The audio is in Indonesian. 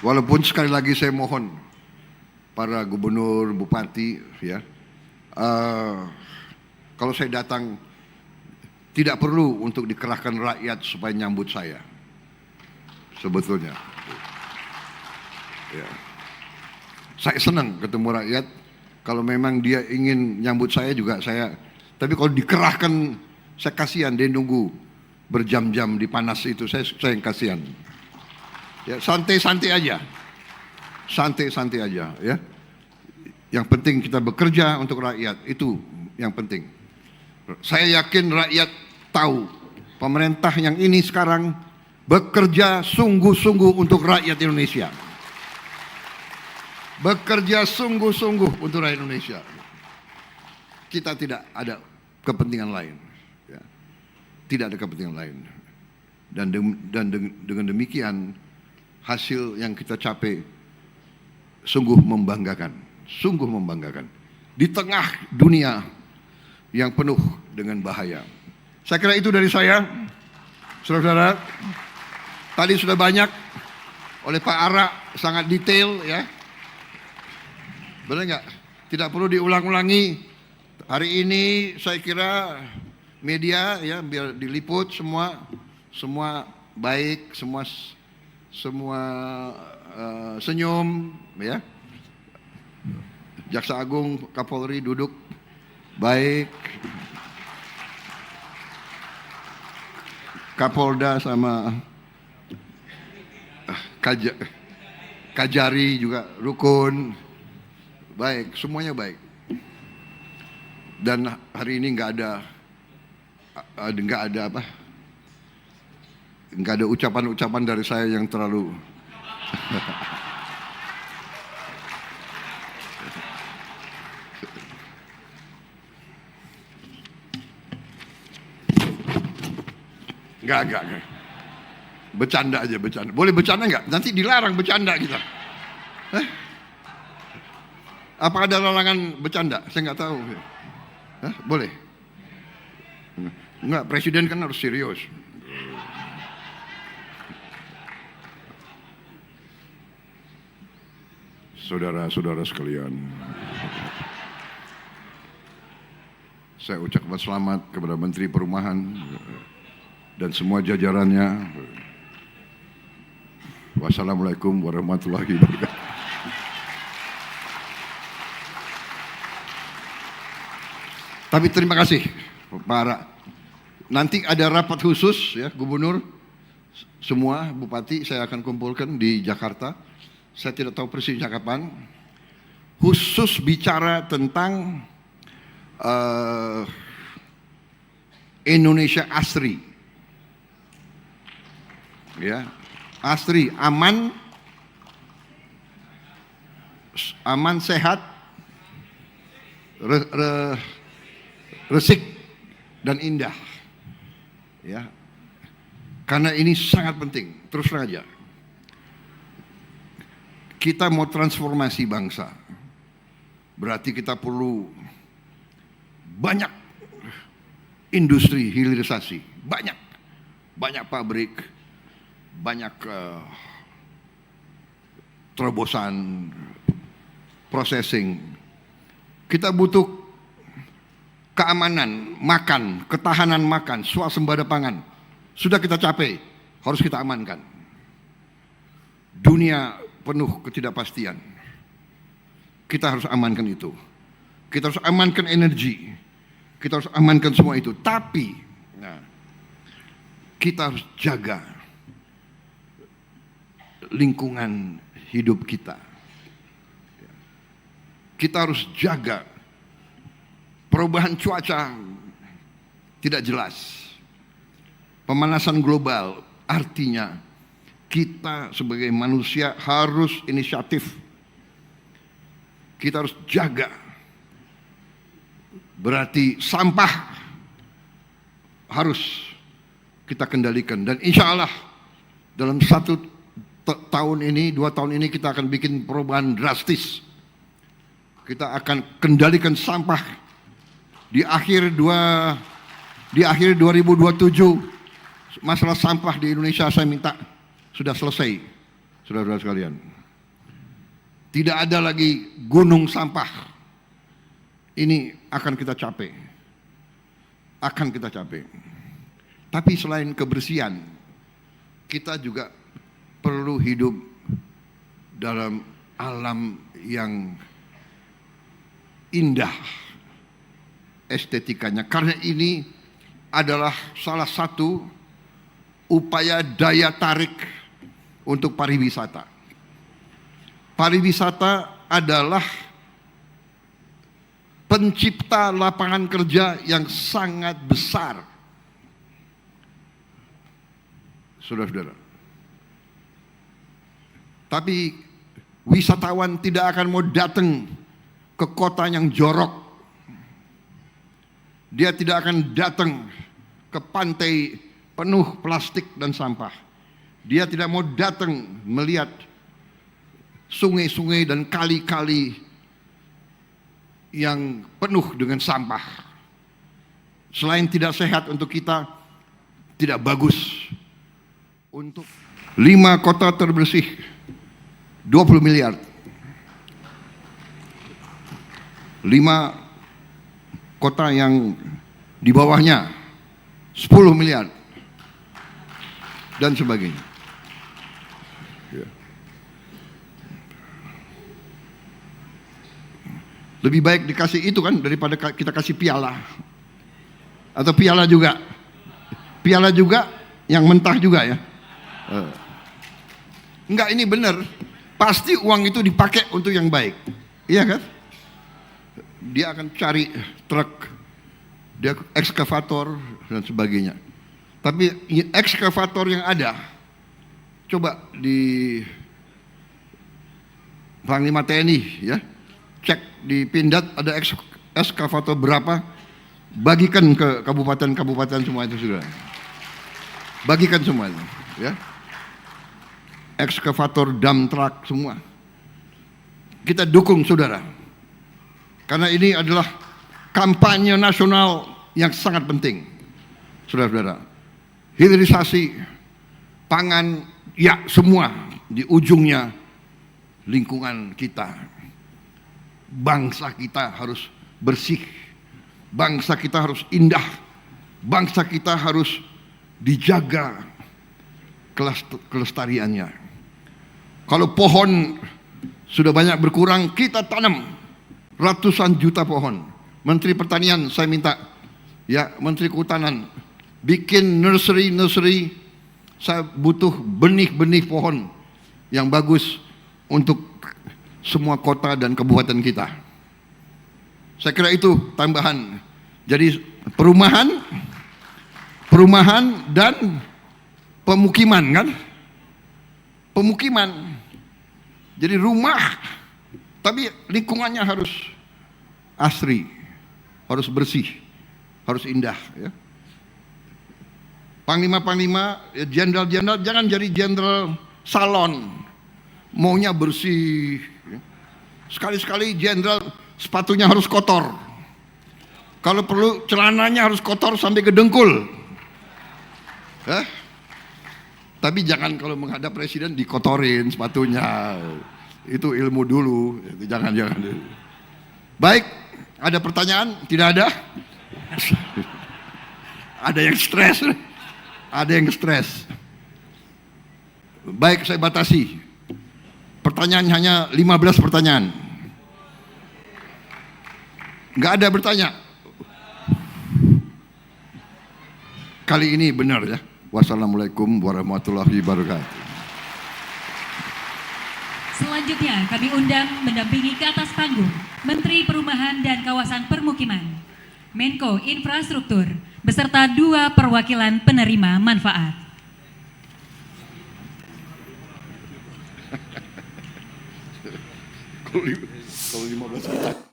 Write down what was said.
Walaupun sekali lagi saya mohon para gubernur, bupati, ya, kalau saya datang tidak perlu untuk dikerahkan rakyat supaya nyambut saya. Sebetulnya, ya. Saya senang ketemu rakyat. Kalau memang dia ingin nyambut saya juga saya. Tapi kalau dikerahkan, saya kasihan dia nunggu berjam-jam di panas itu. Saya yang kasihan. Ya, santai-santai aja, santai-santai aja, ya. Yang penting kita bekerja untuk rakyat, itu yang penting. Saya yakin rakyat tahu pemerintah yang ini sekarang bekerja sungguh-sungguh untuk rakyat Indonesia. Bekerja sungguh-sungguh untuk rakyat Indonesia. Kita tidak ada kepentingan lain, ya. Tidak ada kepentingan lain. Dan dengan demikian hasil yang kita capai sungguh membanggakan, sungguh membanggakan di tengah dunia yang penuh dengan bahaya. Saya kira itu dari saya, saudara-saudara. Tadi sudah banyak oleh Pak Ara, sangat detail, ya. Benar nggak? Tidak perlu diulang-ulangi. Hari ini saya kira media, ya, biar diliput semua baik, semua senyum, ya. Jaksa Agung, Kapolri duduk baik, Kapolda sama Kajari juga rukun, baik, semuanya baik. Dan hari ini nggak ada ucapan-ucapan dari saya yang terlalu Enggak. Bercanda aja, bercanda. Boleh bercanda enggak? Nanti dilarang bercanda kita. Apa ada larangan bercanda? Saya enggak tahu. Boleh? Enggak, presiden kan harus serius. Saudara-saudara sekalian, saya ucapkan selamat kepada Menteri Perumahan dan semua jajarannya. Wassalamualaikum warahmatullahi wabarakatuh. Tapi terima kasih Pak Ara. Nanti ada rapat khusus, ya, gubernur, semua bupati saya akan kumpulkan di Jakarta. Saya tidak tahu persisnya kapan. Khusus bicara tentang Indonesia Asri, ya, asri, aman, sehat, resik dan indah, ya. Karena ini sangat penting. Terus saja, kita mau transformasi bangsa, berarti kita perlu banyak industri hilirisasi, banyak pabrik, banyak terobosan, processing. Kita butuh keamanan makan, ketahanan makan, swasembada pangan. Sudah kita capai, harus kita amankan. Dunia penuh ketidakpastian. Kita harus amankan itu. Kita harus amankan energi. Kita harus amankan semua itu. Tapi kita harus jaga lingkungan hidup kita. Kita harus jaga perubahan cuaca tidak jelas. Pemanasan global artinya kita sebagai manusia harus inisiatif. Kita harus jaga. Berarti sampah harus kita kendalikan. Dan insya Allah dalam 1 tahun ini, 2 tahun ini kita akan bikin perubahan drastis. Kita akan kendalikan sampah. Di akhir 2027 masalah sampah di Indonesia saya minta sudah selesai. saudara-saudara sekalian. Tidak ada lagi gunung sampah. Ini akan kita capai. Akan kita capai. Tapi selain kebersihan, kita juga perlu hidup dalam alam yang indah estetikanya. Karena ini adalah salah satu upaya daya tarik untuk pariwisata. Pariwisata adalah pencipta lapangan kerja yang sangat besar. Saudara-saudara. Tapi wisatawan tidak akan mau datang ke kota yang jorok. Dia tidak akan datang ke pantai penuh plastik dan sampah. Dia tidak mau datang melihat sungai-sungai dan kali-kali yang penuh dengan sampah. Selain tidak sehat untuk kita, tidak bagus untuk 5 kota terbersih 20 miliar. 5 kota yang di bawahnya 10 miliar dan sebagainya. Ya. Lebih baik dikasih itu kan daripada kita kasih piala. Atau piala juga. Piala juga yang mentah juga ya. Enggak, ini benar. Pasti uang itu dipakai untuk yang baik. Iya kan? Dia akan cari truk, dia ekskavator dan sebagainya. Tapi ekskavator yang ada, coba di Panglima TNI ya, cek di Pindad ada ekskavator berapa, bagikan ke kabupaten-kabupaten semua itu sudah. Bagikan semua itu, ya. Ekskavator, dump truck semua. Kita dukung saudara. Karena ini adalah kampanye nasional yang sangat penting. Saudara-saudara. Hilirisasi pangan, ya semua di ujungnya lingkungan kita. Bangsa kita harus bersih. Bangsa kita harus indah. Bangsa kita harus dijaga kelestariannya. Kalau pohon sudah banyak berkurang, kita tanam ratusan juta pohon. Menteri Pertanian saya minta, ya Menteri Kehutanan, bikin nursery. Saya butuh benih-benih pohon yang bagus untuk semua kota dan kabupaten kita. Saya kira itu tambahan. Jadi perumahan dan pemukiman kan? Pemukiman. Jadi rumah, tapi lingkungannya harus asri, harus bersih, harus indah ya. Panglima-panglima, jenderal-jenderal jangan jadi jenderal salon, maunya bersih. Sekali-sekali jenderal sepatunya harus kotor. Kalau perlu celananya harus kotor sampai ke dengkul. Tapi jangan kalau menghadap presiden dikotorin sepatunya. Itu ilmu dulu. Jangan. Baik, ada pertanyaan? Tidak ada? Ada yang stres. Ada yang stres. Baik, saya batasi. Pertanyaan hanya 15 pertanyaan. Nggak ada bertanya. Kali ini benar ya. Wassalamualaikum warahmatullahi wabarakatuh. Selanjutnya kami undang mendampingi ke atas panggung Menteri Perumahan dan Kawasan Permukiman, Menko Infrastruktur, beserta 2 perwakilan penerima manfaat. Kalau 15